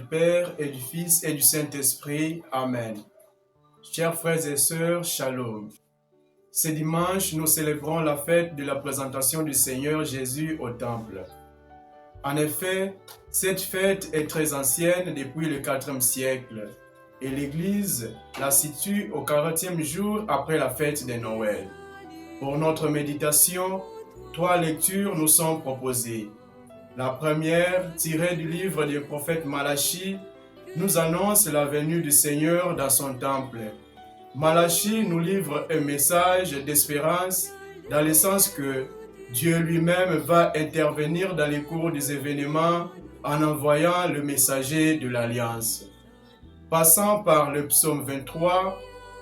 Père et du Fils et du Saint-Esprit. Amen. Chers frères et sœurs, Shalom. Ce dimanche, nous célébrons la fête de la présentation du Seigneur Jésus au Temple. En effet, cette fête est très ancienne depuis le IVe siècle et l'Église la situe au 40e jour après la fête de Noël. Pour notre méditation, 3 lectures nous sont proposées. La première, tirée du livre du prophète Malachie, nous annonce la venue du Seigneur dans son temple. Malachie nous livre un message d'espérance dans le sens que Dieu lui-même va intervenir dans les cours des événements en envoyant le messager de l'Alliance. Passant par le psaume 23,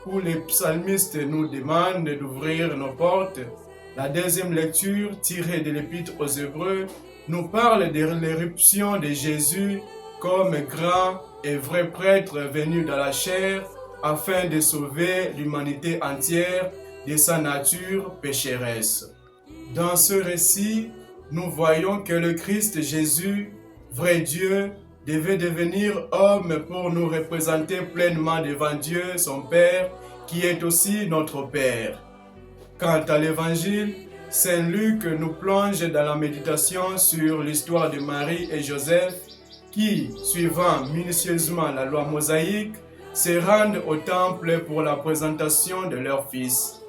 où les psalmistes nous demandent d'ouvrir nos portes, la deuxième lecture, tirée de l'Épître aux Hébreux, nous parle de l'éruption de Jésus comme grand et vrai prêtre venu dans la chair afin de sauver l'humanité entière de sa nature pécheresse. Dans ce récit, nous voyons que le Christ Jésus, vrai Dieu, devait devenir homme pour nous représenter pleinement devant Dieu, son Père, qui est aussi notre Père. Quant à l'Évangile, Saint Luc nous plonge dans la méditation sur l'histoire de Marie et Joseph qui, suivant minutieusement la loi mosaïque, se rendent au temple pour la présentation de leur fils.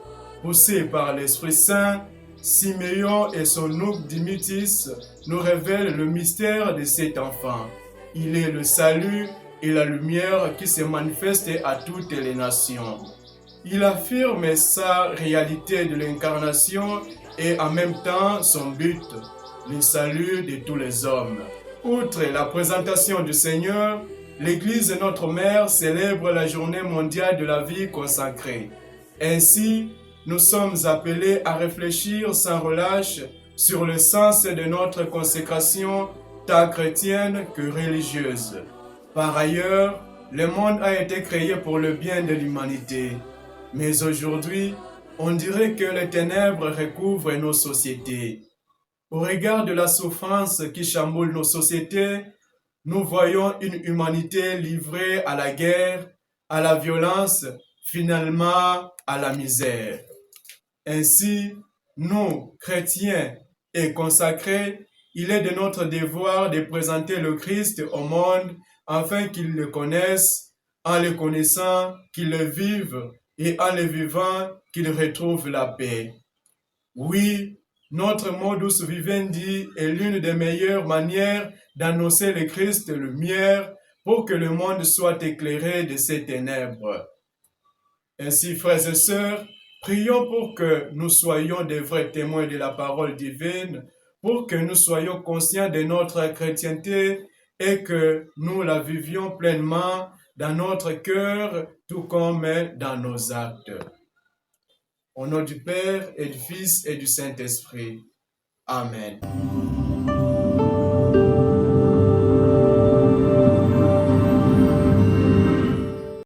Poussés par l'Esprit Saint, Siméon et son oncle Dimitis nous révèlent le mystère de cet enfant. Il est le salut et la lumière qui se manifestent à toutes les nations. Il affirme sa réalité de l'incarnation et en même temps son but, le salut de tous les hommes. Outre la présentation du Seigneur, l'Église Notre Mère célèbre la journée mondiale de la vie consacrée. Ainsi, nous sommes appelés à réfléchir sans relâche sur le sens de notre consécration tant chrétienne que religieuse. Par ailleurs, le monde a été créé pour le bien de l'humanité. Mais aujourd'hui, on dirait que les ténèbres recouvrent nos sociétés. Au regard de la souffrance qui chamboule nos sociétés, nous voyons une humanité livrée à la guerre, à la violence, finalement à la misère. Ainsi, nous, chrétiens et consacrés, il est de notre devoir de présenter le Christ au monde afin qu'ils le connaissent, en le connaissant, qu'ils le vivent et en le vivant, qu'ils retrouvent la paix. Oui, notre modus vivendi est l'une des meilleures manières d'annoncer le Christ lumière pour que le monde soit éclairé de ses ténèbres. Ainsi, frères et sœurs, prions pour que nous soyons des vrais témoins de la parole divine, pour que nous soyons conscients de notre chrétienté et que nous la vivions pleinement dans notre cœur, tout comme dans nos actes. Au nom du Père et du Fils et du Saint-Esprit. Amen.